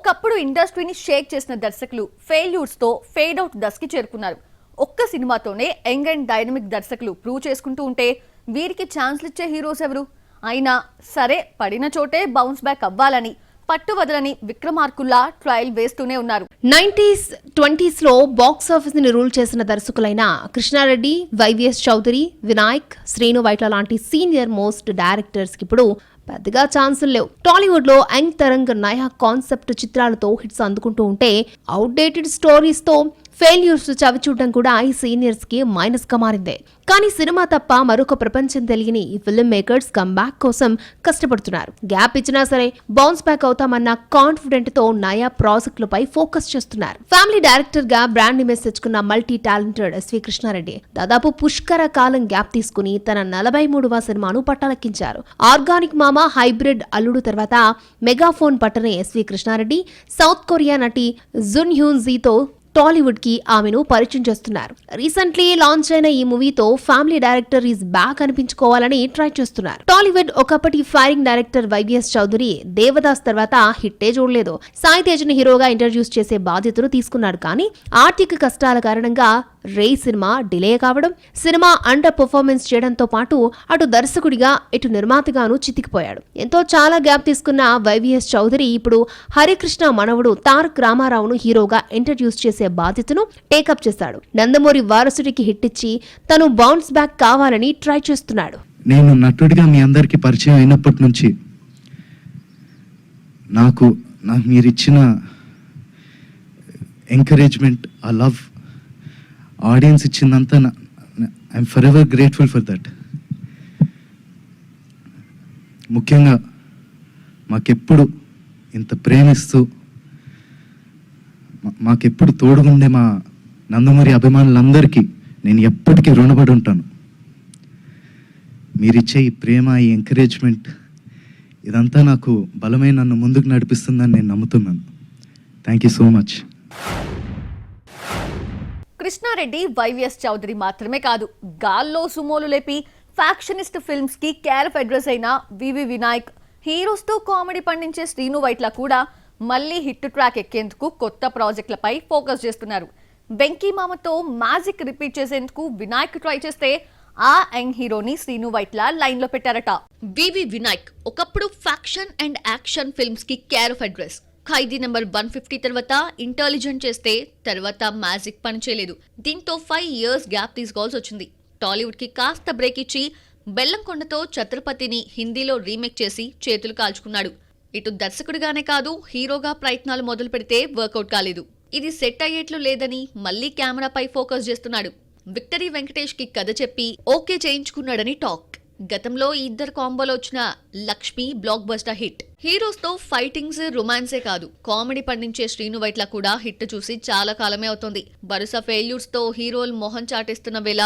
ఒకప్పుడు ఇండస్ట్రీని షేక్ చేసిన దర్శకులు ఫెయిల్యూర్స్ తో ఫేడ్ అవుట్ దశకి చేరుకున్నారు. ఒక్క సినిమాతోనే యంగ్ అండ్ డైనమిక్ దర్శకులు ప్రూవ్ చేసుకుంటూ ఉంటే వీరికి ఛాన్స్లు ఇచ్చే హీరోస్ ఎవరు? అయినా సరే పడిన చోటే బౌన్స్ బ్యాక్ అవ్వాలని పట్టు వదలని విక్రమార్కుల్లా ట్రయల్ వేస్తూనే ఉన్నారు. 90s, 20s లో బాక్స్ ఆఫీస్ ని రూల్ చేసిన దర్శకులైన కృష్ణారెడ్డి, వైవిఎస్ చౌదరి, వినాయక్, శ్రీను వైట్ల లాంటి సీనియర్ మోస్ట్ డైరెక్టర్స్ కి ఇప్పుడు పెద్దగా ఛాన్సులు లేవు. టాలీవుడ్ లో యంగ్ తరంగ్ నయా కాన్సెప్ట్ చిత్రాలతో హిట్స్ అందుకుంటూ ఉంటే అవుట్డేటెడ్ స్టోరీస్ తో ఫెయిల్యూర్స్ చవి చూడడం కూడా ఈ సీనియర్స్ కి మైనస్ గా మారిందే. కానీ సినిమా తప్ప మరొక ప్రపంచం తెలియని ఈ ఫిల్మ్ మేకర్స్ కమ్బ్యాక్ కోసం కష్టపడుతున్నారు. గ్యాప్ ఇచ్చినా సరే బౌన్స్ బ్యాక్ అవుతామన్న కాన్ఫిడెంట్ తో నయా ప్రాజెక్టులపై ఫోకస్ చేస్తున్నారు. ఫ్యామిలీ డైరెక్టర్ గా బ్రాండ్ ఇమేజ్ తెచ్చుకున్న మల్టీ టాలెంటెడ్ ఎస్వి కృష్ణారెడ్డి దాదాపు పుష్కర కాలం గ్యాప్ తీసుకుని తన 43వ సినిమాను పట్టాలెక్కించారు. ఆర్గానిక్ మామ, హైబ్రిడ్ అల్లుడు తర్వాత మెగాఫోన్ పట్టని ఎస్వి కృష్ణారెడ్డి సౌత్ కొరియా నటి జున్ హ్యూన్ జీతో టాలీవుడ్ కి ఆమెను పరిచయం చేస్తున్నారు. రీసెంట్లీ లాంచ్ అయిన ఈ మూవీతో ఫ్యామిలీ డైరెక్టర్ ఈజ్ బ్యాక్ అనిపించుకోవాలని ట్రై చేస్తున్నారు. టాలీవుడ్ ఒకప్పటి firing director YVS Chowdary Devdas తర్వాత హిట్టే చూడలేదు. సాయి తేజ్ ని హీరోగా ఇంట్రడ్యూస్ చేసే బాధ్యతను తీసుకున్నాడు. కానీ ఆర్థిక కష్టాల కారణంగా రే సినిమా డిలే కావడం, సినిమా అండర్ పర్ఫార్మెన్స్ చేయడంతో పాటు అటు దర్శకుడిగా ఇటు నిర్మాతగాను చితికిపోయాడు. ఎంతో చాలా గ్యాప్ తీసుకున్న వైవిఎస్ చౌదరి ఇప్పుడు హరికృష్ణ మనవడు తారక్ రామారావును హీరోగా ఇంట్రడ్యూస్ చేసే బాధ్యతను టేకప్ చేశాడు. నందమూరి వారసుడికి హిట్ ఇచ్చి తను బౌన్స్ బ్యాక్ కావాలని ట్రై చేస్తున్నాడు. నేను నటుడిగా మీ అందరికీ పరిచయం అయినప్పటి నుంచి నాకు మీరిచ్చిన ఎంకరేజ్మెంట్, ఆ లవ్, ఆడియన్స్ ఇచ్చిందంతా I'm for ever grateful for that. ముఖ్యంగా మాకెప్పుడు ఇంత ప్రేమిస్తూ మాకెప్పుడు తోడుగుండే మా నందమూరి అభిమానులందరికీ నేను ఎప్పటికీ రుణపడి ఉంటాను. మీరిచ్చే ఈ ప్రేమ, ఈ ఎంకరేజ్మెంట్ ఇదంతా నాకు బలమైన నన్ను ముందుకు నడిపిస్తుందని నేను నమ్ముతున్నాను. Thank you so much. Krishna Reddy, YVS Chowdary మాత్రమే కాదు, గాల్లో సుమోలు లేపి ఫ్యాక్షనిస్ట్ ఫిల్మ్స్ కి కేర్ ఆఫ్ అడ్రస్ అయిన వివి వినాయక్, హీరోస్ తో కామెడీ పండించే శ్రీను వైట్ల కూడా మళ్లీ హిట్ ట్రాక్ ఎక్కేందుకు కొత్త ప్రాజెక్టులపై ఫోకస్ చేస్తున్నారు. వెంకీ మామతో మ్యాజిక్ రిపీట్ చేసేందుకు వినాయక్ ట్రై చేస్తే ఆ యంగ్ హీరోని శ్రీను వైట్ల లైన్ లో పెట్టారట. వివి వినాయక్ ఒకప్పుడు ఫ్యాక్షన్ అండ్ యాక్షన్ ఫిల్మ్స్ కి care of address. Khaidi number 150 తర్వాత ఇంటెలిజెంట్ చేస్తే తర్వాత మ్యాజిక్ పనిచేయలేదు. దీంతో 5 years గ్యాప్ తీసుకోవాల్సి వచ్చింది. టాలీవుడ్ కి కాస్త బ్రేక్ ఇచ్చి బెల్లంకొండతో ఛత్రపతిని హిందీలో రీమేక్ చేసి చేతులు కాల్చుకున్నాడు. ఇటు దర్శకుడిగానే కాదు, హీరోగా ప్రయత్నాలు మొదలు పెడితే వర్కౌట్ కాలేదు. ఇది సెట్ అయ్యేట్లు లేదని మళ్లీ కెమెరాపై ఫోకస్ చేస్తున్నాడు. విక్టరీ వెంకటేష్ కి కథ చెప్పి ఓకే చేయించుకున్నాడని టాక్. గతంలో ఈ ఇద్దరు కాంబోలో వచ్చిన Lakshmi block buster hit. Heroes తో ఫైటింగ్స్, రొమాన్సే కాదు, కామెడీ పండించే శ్రీను వైట్ల కూడా హిట్ చూసి చాలా కాలమే అవుతోంది. వరుస ఫెయిల్యూర్స్ తో హీరోలు మొహం చాటేస్తున్న వేళ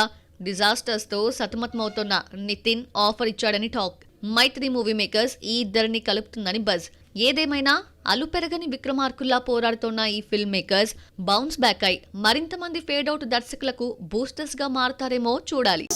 డిజాస్టర్స్ తో సతమతమవుతున్న నితిన్ ఆఫర్ ఇచ్చాడని టాక్. మైత్రి మూవీ మేకర్స్ ఈ ఇద్దరిని కలుపుతుందని బజ్. ఏదేమైనా అలుపెరగని విక్రమార్కుల్లా పోరాడుతున్న ఈ ఫిల్మ్ మేకర్స్ బౌన్స్ బ్యాక్ అయి మరింత మంది ఫేడ్ అవుట్ దర్శకులకు బూస్టర్స్ గా మారతారేమో చూడాలి.